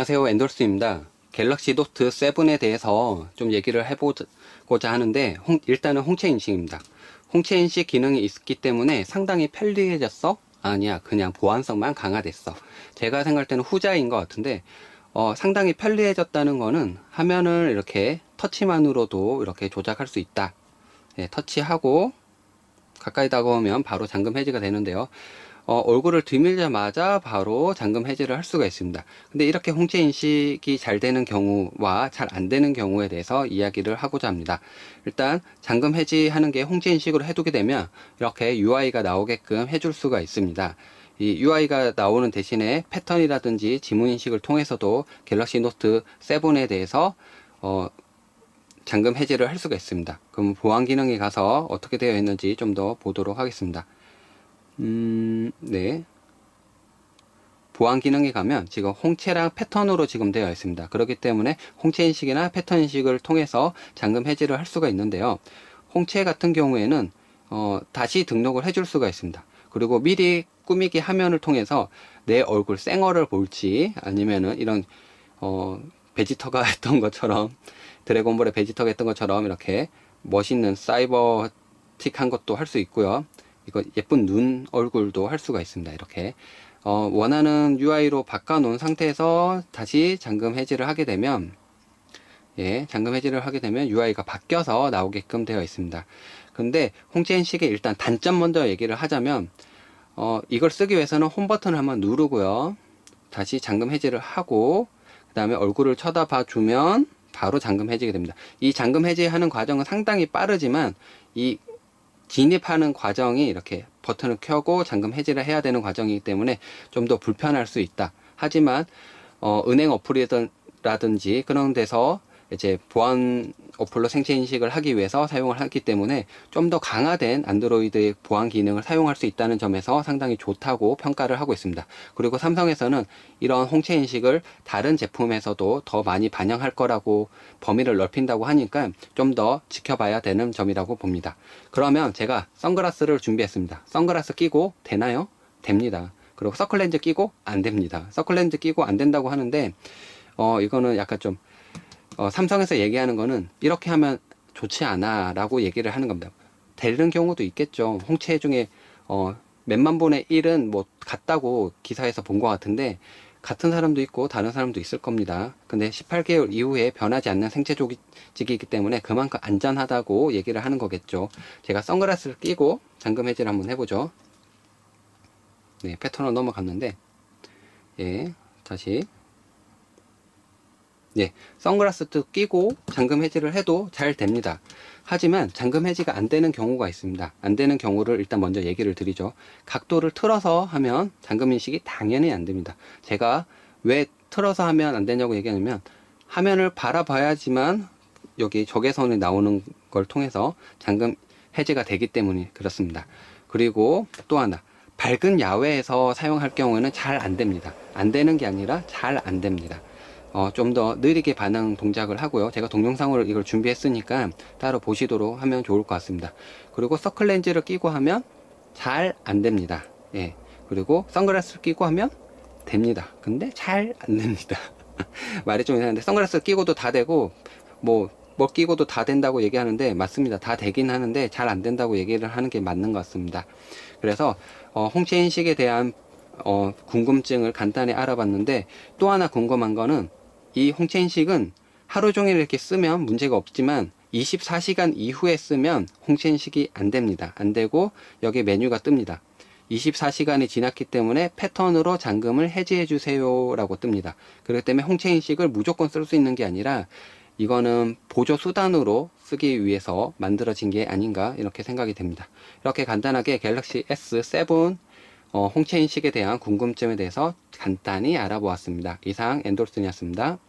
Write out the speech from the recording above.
안녕하세요, 엔돌스입니다. 갤럭시 노트 7에 대해서 좀 얘기를 해보고자 하는데 일단은 홍채 인식입니다. 홍채 인식 기능이 있기 때문에 상당히 편리해졌어? 아니야, 그냥 보안성만 강화됐어. 제가 생각할 때는 후자인 것 같은데 상당히 편리해졌다는 거는 화면을 이렇게 터치만으로도 이렇게 조작할 수 있다. 터치하고 가까이 다가오면 바로 잠금 해지가 되는데요. 얼굴을 들밀자마자 바로 잠금 해제를 할 수가 있습니다. 근데 이렇게 홍채 인식이 잘 되는 경우와 잘 안 되는 경우에 대해서 이야기를 하고자 합니다. 일단 잠금 해지하는 게 홍채 인식으로 해두게 되면 이렇게 UI가 나오게끔 해줄 수가 있습니다. 이 UI가 나오는 대신에 패턴이라든지 지문 인식을 통해서도 갤럭시 노트 7에 대해서 잠금 해제를 할 수가 있습니다. 그럼 보안 기능에 가서 어떻게 되어 있는지 좀 더 보도록 하겠습니다. 네. 보안 기능에 가면 지금 홍채랑 패턴으로 지금 되어 있습니다. 그렇기 때문에 홍채 인식이나 패턴 인식을 통해서 잠금 해제를 할 수가 있는데요. 홍채 같은 경우에는 다시 등록을 해줄 수가 있습니다. 그리고 미리 꾸미기 화면을 통해서 내 얼굴 생얼을 볼지 아니면은 이런 베지터가 했던 것처럼 드래곤볼의 베지터가 했던 것처럼 이렇게 멋있는 사이버틱한 것도 할 수 있고요. 이거 예쁜 눈 얼굴도 할 수가 있습니다. 이렇게 원하는 UI로 바꿔놓은 상태에서 다시 잠금 해제를 하게 되면 잠금 해제를 하게 되면 UI가 바뀌어서 나오게끔 되어 있습니다. 근데 홍채 인식의 일단 단점 먼저 얘기를 하자면 이걸 쓰기 위해서는 홈 버튼을 한번 누르고요. 다시 잠금 해제를 하고 그 다음에 얼굴을 쳐다봐 주면 바로 잠금 해제가 됩니다. 이 잠금 해제하는 과정은 상당히 빠르지만 이 진입하는 과정이 이렇게 버튼을 켜고 잠금 해제를 해야 되는 과정이기 때문에 좀 더 불편할 수 있다. 하지만 은행 어플이라든지 그런 데서 이제 보안 어플로 생체 인식을 하기 위해서 사용을 하기 때문에 좀 더 강화된 안드로이드의 보안 기능을 사용할 수 있다는 점에서 상당히 좋다고 평가를 하고 있습니다. 그리고 삼성에서는 이런 홍채 인식을 다른 제품에서도 더 많이 반영할 거라고 범위를 넓힌다고 하니까 좀 더 지켜봐야 되는 점이라고 봅니다. 그러면 제가 선글라스를 준비했습니다. 선글라스 끼고 되나요? 됩니다. 그리고 서클렌즈 끼고 안 됩니다. 서클렌즈 끼고 안 된다고 하는데 이거는 약간 좀 삼성에서 얘기하는 거는 이렇게 하면 좋지 않아 라고 얘기를 하는 겁니다. 되는 경우도 있겠죠. 홍채 중에 몇만 분의 1은 뭐 같다고 기사에서 본 것 같은데 같은 사람도 있고 다른 사람도 있을 겁니다. 근데 18개월 이후에 변하지 않는 생체 조직이기 때문에 그만큼 안전하다고 얘기를 하는 거겠죠. 제가 선글라스를 끼고 잠금 해제를 한번 해보죠. 네, 패턴으로 넘어갔는데 다시 선글라스도 끼고 잠금 해제를 해도 잘 됩니다. 하지만 잠금 해제가 안 되는 경우가 있습니다. 안 되는 경우를 일단 먼저 얘기를 드리죠. 각도를 틀어서 하면 잠금 인식이 당연히 안 됩니다. 제가 왜 틀어서 하면 안 되냐고 얘기하냐면 화면을 바라봐야지만 여기 적외선이 나오는 걸 통해서 잠금 해제가 되기 때문에 그렇습니다. 그리고 또 하나, 밝은 야외에서 사용할 경우에는 잘 안 됩니다. 안 되는 게 아니라 잘 안 됩니다. 좀 더 느리게 반응 동작을 하고요. 제가 동영상으로 이걸 준비했으니까 따로 보시도록 하면 좋을 것 같습니다. 그리고 서클렌즈를 끼고 하면 잘 안 됩니다. 그리고 선글라스를 끼고 하면 됩니다. 근데 잘 안 됩니다. 말이 좀 이상한데 선글라스 끼고도 다 되고 뭐 끼고도 다 된다고 얘기하는데 맞습니다. 다 되긴 하는데 잘 안 된다고 얘기를 하는 게 맞는 것 같습니다. 그래서 홍채 인식에 대한 궁금증을 간단히 알아봤는데 또 하나 궁금한 거는 이 홍채 인식은 하루 종일 이렇게 쓰면 문제가 없지만 24시간 이후에 쓰면 홍채 인식이 안 됩니다. 안 되고 여기 메뉴가 뜹니다. 24시간이 지났기 때문에 패턴으로 잠금을 해제해 주세요 라고 뜹니다. 그렇기 때문에 홍채 인식을 무조건 쓸 수 있는 게 아니라 이거는 보조 수단으로 쓰기 위해서 만들어진 게 아닌가 이렇게 생각이 됩니다. 이렇게 간단하게 갤럭시 S7 홍채 인식에 대한 궁금증에 대해서 간단히 알아보았습니다. 이상 엔돌슨이었습니다.